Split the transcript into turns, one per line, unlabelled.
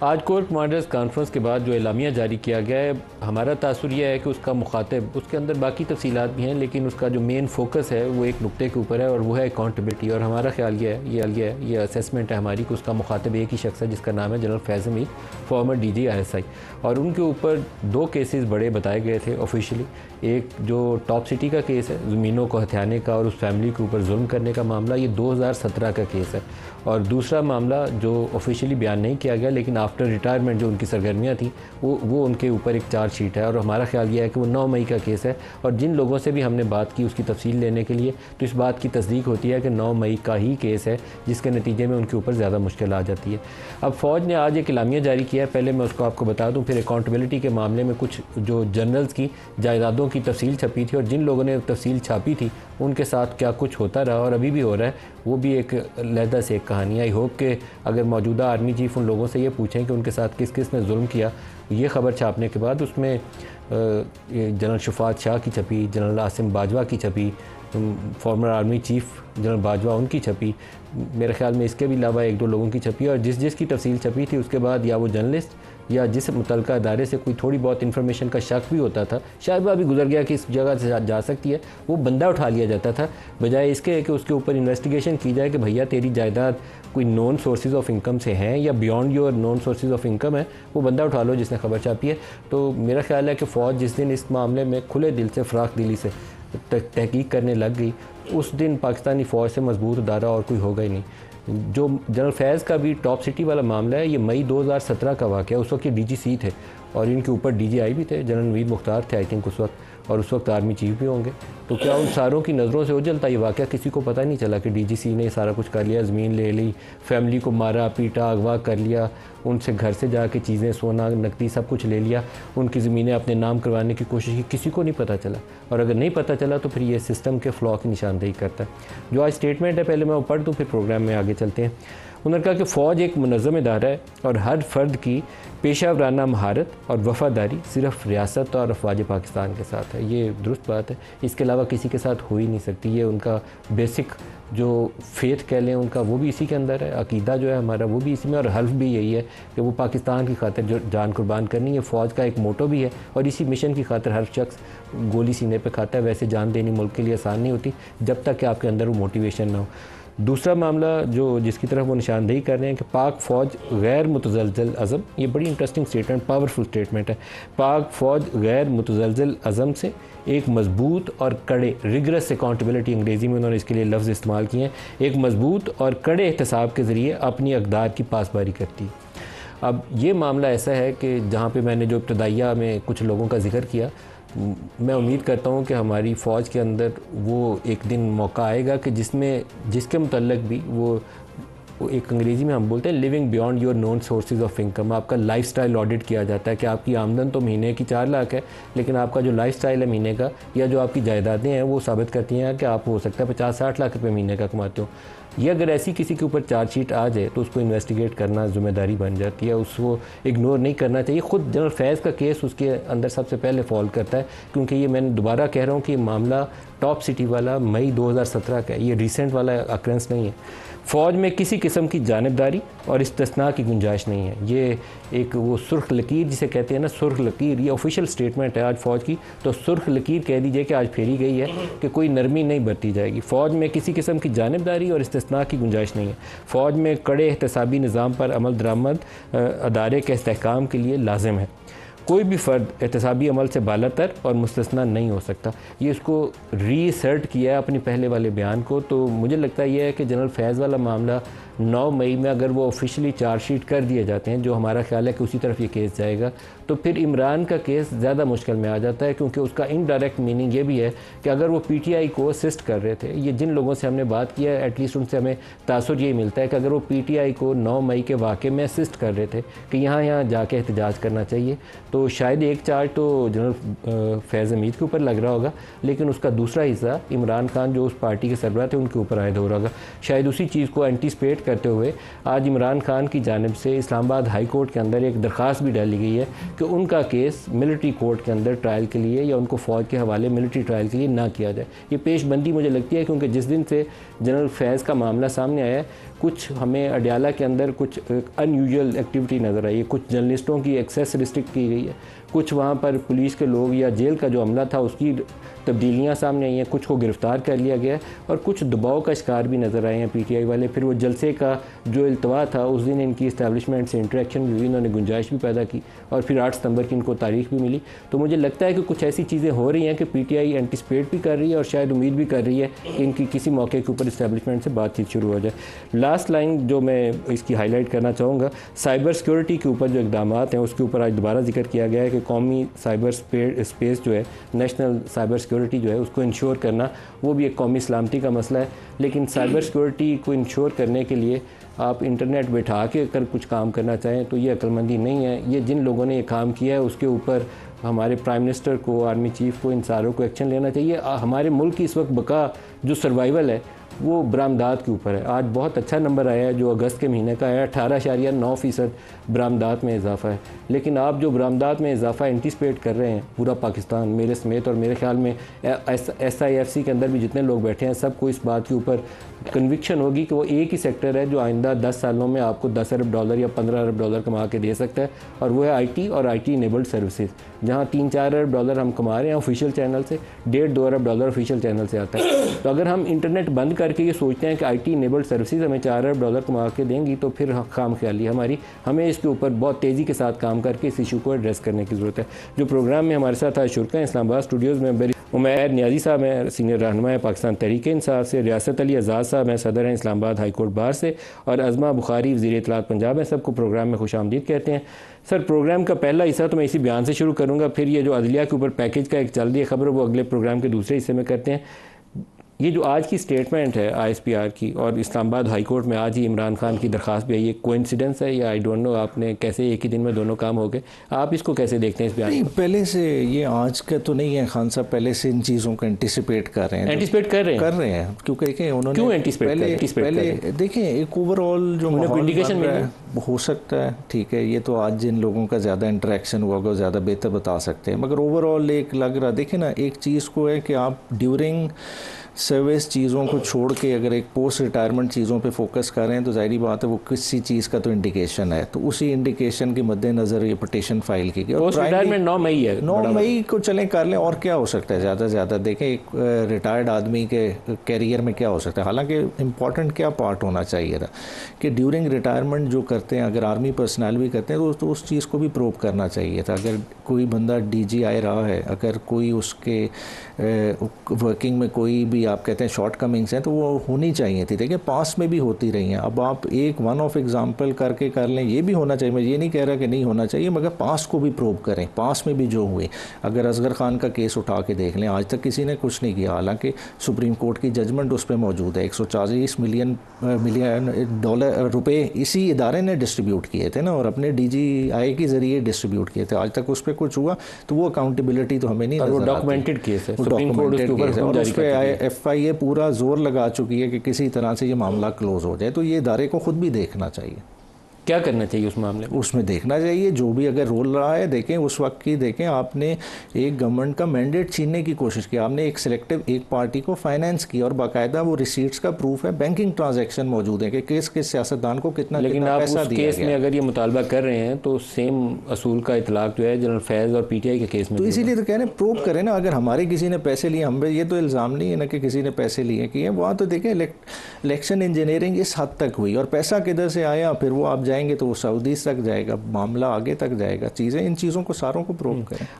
आज core commanders conference के बाद जो एलामिया जारी किया गया है, हमारा तासुर यह है कि उसका मुखातिब, उसके अंदर बाकी तफसीलात भी हैं, लेकिन उसका जो मेन फोकस है वो एक नुक्ते के ऊपर है और वो है अकाउंटेबिलिटी। और हमारा ख्याल ये असेसमेंट है हमारी कि उसका मुखातिब एक ही शख्स है जिसका नाम है जनरल फैज़ हमीद, फॉर्मर DG ISI। और उनके ऊपर 2 केसेस बड़े बताए गए थे ऑफिशियली। एक जो टॉप सिटी का केस है, ज़मीनों को हथियाने का और उस फैमिली के ऊपर जुल्म करने का मामला, ये 2017 का केस है। और दूसरा मामला जो ऑफिशियली बयान नहीं किया गया लेकिन आफ्टर रिटायरमेंट जो उनकी सरगर्मियाँ थी वो उनके ऊपर एक चार्जशीट है। और हमारा ख्याल यह है कि वो 9 मई का केस है। और जिन लोगों से भी हमने बात की उसकी तफसील लेने के लिए, तो इस बात की तस्दीक होती है कि 9 मई का ही केस है, जिसके नतीजे में उनके ऊपर ज़्यादा मुश्किल आ जाती है। अब फ़ौज ने आज एक एलामिया जारी किया है, पहले मैं उसको आपको बता दूँ, फिर अकाउंटेबिलिटी के मामले में कुछ जो जनरल्स की जायदादों की तफसील छपी थी और जिन लोगों ने तफसील छापी थी उनके साथ क्या कुछ होता रहा और अभी भी हो रहा है, वो भी एक लहदा से एक कहानी। आई होप कि अगर मौजूदा आर्मी चीफ़ उन लोगों से ये पूछें कि उनके साथ किस किस ने जुल्म किया, ये ख़बर छापने के बाद उसमें जनरल शफात शाह की छपी, जनरल आसिम बाजवा की छपी, farmer army chief general Bajwa उनकी छपी, मेरे ख्याल में इसके भी अलावा 1-2 लोगों की छपी। और जिस की तफसील छपी थी उसके बाद या वो जर्नलिस्ट या जिस मुतलका अदारे से कोई थोड़ी बहुत इन्फॉर्मेशन का शक भी होता था, शायद वह भी गुजर गया कि इस जगह से जा सकती है, वो बंदा उठा लिया जाता था, बजाय इसके कि उसके ऊपर इन्वेस्टिगेशन की जाए कि भैया तेरी जायदाद कोई नॉन सोर्सेज ऑफ इनकम से हैं या beyond your non sources of income है, वो बंदा उठा लो जिसने खबर छापी है। तो मेरा ख्याल है कि फ़ौज जिस दिन इस मामले में खुले दिल से, फ़राख दिली से तहकीक करने लग गई, उस दिन पाकिस्तानी फ़ौज से मजबूत अदारा और कोई होगा ही नहीं। जो जनरल फैज़ का भी टॉप सिटी वाला मामला है, ये मई 2017 का वाक़या है। उस वक्त ये DGC थे और इनके ऊपर DGI भी थे, जनरल नवीद मुख्तार थे आई थिंक उस वक्त, और उस वक्त आर्मी चीफ भी होंगे। तो क्या उन सारों की नज़रों से उजलता ये वाक़या किसी को पता नहीं चला कि DGC ने सारा कुछ कर लिया, ज़मीन ले ली, फैमिली को मारा पीटा, अगवा कर लिया, उनसे घर से जाके चीज़ें, सोना, नकदी सब कुछ ले लिया, उनकी ज़मीनें अपने नाम करवाने की कोशिश की, किसी को नहीं पता चला। और अगर नहीं पता चला तो फिर ये सिस्टम के फ्लॉ की निशानदेही करता है। जो आज स्टेटमेंट है पहले मैं वो पढ़ दूँ, फिर प्रोग्राम में आगे चलते हैं। उन्होंने कहा कि फ़ौज एक मुनज़्ज़म इदारा है और हर फ़र्द की पेशा वराना महारत और वफ़ादारी सिर्फ़ रियासत और अफवाज पाकिस्तान के साथ है। ये दुरुस्त बात है, इसके अलावा किसी के साथ हो ही नहीं सकती। ये उनका बेसिक जो फेथ कह लें उनका, वो भी इसी के अंदर है, अकीदा जो है हमारा वो भी इसी में, और हल्फ भी यही है कि वो पाकिस्तान की खातिर जो जान कुर्बान करनी है। फ़ौज का एक मोटो भी है और इसी मिशन की खातिर हर शख्स गोली सीने पे खाता है। वैसे जान देनी मुल्क के लिए आसान नहीं होती जब तक कि आपके अंदर वो मोटिवेशन ना हो। दूसरा मामला जो जिसकी तरफ वो निशानदेही कर रहे हैं कि पाक फ़ौज गैर मुतज़लज़ल अज़म, ये बड़ी इंटरेस्टिंग स्टेटमेंट, पावरफुल स्टेटमेंट है। पाक फ़ौज गैर मुतज़लज़ल अज़म से एक मजबूत और कड़े, रिगरस अकाउंटेबिलिटी अंग्रेज़ी में उन्होंने इसके लिए लफ्ज़ इस्तेमाल किए हैं, एक मजबूत और कड़े एहतसाब के ज़रिए अपनी अक़दार की पासबारी करती है। अब ये मामला ऐसा है कि जहाँ पे मैंने जो इब्तदाइया में कुछ लोगों का जिक्र किया, मैं उम्मीद करता हूँ कि हमारी फ़ौज के अंदर वो एक दिन मौका आएगा कि जिसके मुतल्लिक भी वो एक अंग्रेज़ी में हम बोलते हैं living beyond your non sources of income, आपका लाइफस्टाइल ऑडिट किया जाता है कि आपकी आमदन तो महीने की 4 लाख है, लेकिन आपका जो लाइफस्टाइल है महीने का या जो आपकी जायदादें हैं वो साबित करती हैं कि आप हो सकता है 50-60 लाख रुपये महीने का कमाते हो। ये अगर ऐसी किसी के ऊपर चार्जशीट आ जाए तो उसको इन्वेस्टिगेट करना ज़िम्मेदारी बन जाती है, उसको इग्नोर नहीं करना चाहिए। ख़ुद जनरल फैज़ का केस उसके अंदर सबसे पहले फॉल करता है, क्योंकि ये मैंने दोबारा कह रहा हूँ कि मामला टॉप सिटी वाला मई 2017 का है, ये रिसेंट वाला अक्रेंस नहीं है। फ़ौज में किसी किस्म की जानिबदारी और इस्तिस्ना की गुंजाइश नहीं है। ये एक वो सुर्ख लकीर जिसे कहते हैं ना, सुर्ख लकीर, ये ऑफिशियल स्टेटमेंट है आज फ़ौज की, तो सुर्ख लकीर कह दीजिए कि आज फेरी गई है कि कोई नरमी नहीं बरती जाएगी। फ़ौज में किसी किस्म की जानिबदारी और इस्तिस्ना की गुंजाइश नहीं है। फ़ौज में कड़े एहतसाबी निज़ाम पर अमल दरामद अदारे के इस्तेहकाम के लिए लाजिम है। कोई भी फ़र्द एहतसाबी अमल से बालातर और मुस्तस्ना नहीं हो सकता। ये इसको रीअसर्ट किया है अपने पहले वाले बयान को। तो मुझे लगता है ये है कि जनरल फैज़ वाला मामला 9 मई में अगर वो ऑफिशियली चार्जशीट कर दिए जाते हैं, जो हमारा ख्याल है कि उसी तरफ ये केस जाएगा, तो फिर इमरान का केस ज़्यादा मुश्किल में आ जाता है, क्योंकि उसका इनडायरेक्ट मीनिंग ये भी है कि अगर वो PTI को असिस्ट कर रहे थे, ये जिन लोगों से हमने बात किया है एटलीस्ट उनसे हमें तासुर यही मिलता है कि अगर वो PTI को 9 मई के वाक़े में असिस्ट कर रहे थे कि यहाँ जाके एहतजाज करना चाहिए, तो शायद एक चार्ज तो जनरल फैज़ हमीद के ऊपर लग रहा होगा, लेकिन उसका दूसरा हिस्सा इमरान खान जो उस पार्टी के सरबराह थे उनके ऊपर आयद हो रहा होगा। शायद उसी चीज़ को एंटीसिपेट करते हुए आज इमरान खान की जानिब से इस्लामाबाद हाई कोर्ट के अंदर एक दरख्वास्त भी डाली गई है कि उनका केस मिलिट्री कोर्ट के अंदर ट्रायल के लिए या उनको फ़ौज के हवाले मिलिट्री ट्रायल के लिए ना किया जाए। ये पेशबंदी मुझे लगती है, क्योंकि जिस दिन से जनरल फैज़ का मामला सामने आया है कुछ हमें अडयाला के अंदर कुछ अनयूजुअल एक्टिविटी नज़र आई है, कुछ जर्नलिस्टों की एक्सेस रिस्ट्रिक्ट की गई है, कुछ वहाँ पर पुलिस के लोग या जेल का जो अमला था उसकी तब्दीलियाँ सामने आई हैं, कुछ को गिरफ़्तार कर लिया गया है और कुछ दबाव का शिकार भी नज़र आए हैं पीटीआई वाले। फिर वो जलसे का जो इल्तवा था उस दिन इनकी इस्टेब्लिशमेंट से इंटरेक्शन भी हुई, इन्होंने गुंजाइश भी पैदा की और फिर 8 सितंबर की इनको तारीख भी मिली। तो मुझे लगता है कि कुछ ऐसी चीज़ें हो रही हैं कि पीटीआई एंटिसिपेट भी कर रही है और शायद उम्मीद भी कर रही है कि इनकी किसी मौके के ऊपर इस्टेब्लिशमेंट से बातचीत शुरू हो जाए। लास्ट लाइन जो मैं इसकी हाईलाइट करना चाहूँगा, साइबर सिक्योरिटी के ऊपर जो इकदाम हैं उसके ऊपर आज दोबारा जिक्र किया गया है कि कौमी साइबर स्पेस जो है, नेशनल साइबर सिक्योरिटी जो है उसको इंश्योर करना वो भी एक कौमी सलामती का मसला है। लेकिन साइबर सिक्योरिटी को इंश्योर करने के लिए आप इंटरनेट बैठा के अगर कुछ काम करना चाहें तो ये अक्लमंदी नहीं है। ये जिन लोगों ने ये काम किया है उसके ऊपर हमारे प्राइम मिनिस्टर को, आर्मी चीफ को, इन सारों को एक्शन लेना चाहिए। हमारे मुल्क की इस वक्त बका जो सर्वाइवल है वो बरामदात के ऊपर है। आज बहुत अच्छा नंबर आया है जो अगस्त के महीने का है, 18.9% बरामदात में इजाफा है। लेकिन आप जो बरामदात में इजाफा एंटिसिपेट कर रहे हैं पूरा पाकिस्तान मेरे समेत, और मेरे ख्याल में SIFC के अंदर भी जितने लोग बैठे हैं सबको इस बात के ऊपर कन्विक्शन होगी कि वो एक ही सेक्टर है जो आइंदा 10 सालों में आपको $10 अरब या $15 अरब कमा के दे सकता है, और वो है IT और IT इनेबल्ड सर्विसेज, जहाँ $3-4 अरब हम कमा रहे हैं ऑफिशियल चैनल से, $1.5-2 अरब ऑफिशियल चैनल से आता है। तो अगर हम इंटरनेट बंद करके ये सोचते हैं कि IT इनेबल्ड सर्विसेज हमें $4 अरब कमा के देंगी तो फिर खाम ख्याली हमें इसके ऊपर बहुत तेज़ी के साथ काम करके इस इशू को एड्रेस करने की ज़रूरत है। जो प्रोग्राम में हमारे साथ आज शुरका हैं इस्लामाबाद स्टूडियोज़ में बरी उमैर नियाज़ी साहब हैं, सीनियर रहनुमा है पाकिस्तान तहरीक इंसाफ से, रियासत अली आज़ाद साहब हैं, सदर हैं इस्लामाबाद हाई कोर्ट बार से, और अज़मा बुखारी वज़ीर इत्तलात पंजाब हैं। सबको प्रोग्राम में खुशामदीद कहते हैं। सर, प्रोग्राम का पहला हिस्सा तो मैं इसी बयान से शुरू करूँगा, फिर ये जो अदलिया के ऊपर पैकेज का एक चल रही है खबर वो अगले प्रोग्राम के दूसरे हिस्से में करते हैं। ये जो आज की स्टेटमेंट है ISPR की, और इस्लामाबाद हाई कोर्ट में आज ही इमरान खान की दरख्वास्त भी आई, ये कोइंसिडेंस है या आई डोंट नो, आपने कैसे एक ही दिन में दोनों काम हो गए, आप इसको कैसे देखते हैं इस बयान?
पहले से ये आज का तो नहीं है खान साहब, पहले से इन चीज़ों को एंटिसिपेट कर रहे हैं क्योंकि देखें उन्होंने
क्यों एंटिसिपेट
पहले देखें एक ओवरऑल जो
इंडिकेशन
हो सकता है, ठीक है, ये तो आज जिन लोगों का ज़्यादा इंटरेक्शन हुआ होगा ज़्यादा बेहतर बता सकते हैं, मगर ओवरऑल एक लग रहा, देखें ना, एक चीज़ को है कि आप ड्यूरिंग सर्विस चीज़ों को छोड़ के अगर एक पोस्ट रिटायरमेंट चीज़ों पे फोकस कर रहे हैं तो जाहिर बात है वो किसी चीज़ का तो इंडिकेशन है, तो उसी इंडिकेशन के मद्देनज़र ये पिटीशन फाइल की गई।
पोस्ट रिटायरमेंट 9 मई है,
9 मई को चलें कर लें, और क्या हो सकता है ज़्यादा से ज़्यादा। देखें एक रिटायर्ड आदमी के कैरियर में क्या हो सकता है, हालांकि इम्पॉर्टेंट क्या पार्ट होना चाहिए था कि ड्यूरिंग रिटायरमेंट जो करते हैं, अगर आर्मी पर्सनल भी करते हैं तो उस चीज़ को भी प्रूव करना चाहिए था। अगर कोई बंदा DGI रहा है, अगर कोई उसके वर्किंग में कोई भी आप कहते हैं शॉर्ट कमिंग्स हैं तो वो होनी चाहिए थी। देखिए पास में भी होती रही हैं, अब आप एक वन ऑफ एग्जांपल करके कर लें, ये भी होना चाहिए, मैं ये नहीं कह रहा कि नहीं होना चाहिए, मगर पास को भी प्रूव करें, पास में भी जो हुए। अगर असगर खान का केस उठा के देख लें, आज तक किसी ने कुछ नहीं किया, हालांकि सुप्रीम कोर्ट की जजमेंट उस पर मौजूद है। 140 मिलियन रुपए इसी इदारे ने डिस्ट्रीब्यूट किए थे ना, और अपने DGI के ज़रिए डिस्ट्रीब्यूट किए थे, आज तक उस पर कुछ हुआ तो वो अकाउंटेबिलिटी तो हमें नहीं नजर आती।
डॉक्यूमेंटेड केस है,
सुप्रीम कोर्ट उसके ऊपर और उस पर FIA पूरा जोर लगा चुकी है कि किसी तरह से ये मामला क्लोज हो जाए, तो ये इदारे को खुद भी देखना चाहिए।
क्या करना चाहिए उस मामले में?
उसमें देखना चाहिए जो भी अगर रोल रहा है, देखें उस वक्त की, देखें आपने एक गवर्नमेंट का मैंडेट छीनने की कोशिश की, आपने एक सिलेक्टिव एक पार्टी को फाइनेंस किया और बाकायदा वो रिसीट्स का प्रूफ है, बैंकिंग ट्रांजैक्शन मौजूद है कि किस सियासतदान को कितना पैसा दिया गया।
केस में अगर ये मुतालबा कर रहे हैं तो सेम असूल का इतलाक जो है जनरल फैज़ और PTI के केस में,
तो इसीलिए तो कह रहे हैं प्रूव करें ना। अगर हमारे किसी ने पैसे लिए, हम ये तो इल्ज़ाम नहीं है ना कि किसी ने पैसे लिए किए, वहाँ तो देखें इलेक्शन इंजीनियरिंग इस हद तक हुई, और पैसा किधर से आया, फिर वो आप जाएंगे तो वो सऊदी तक जाएगा, मामला आगे तक जाएगा, चीज़ें इन चीज़ों को सारों को प्रूव करें।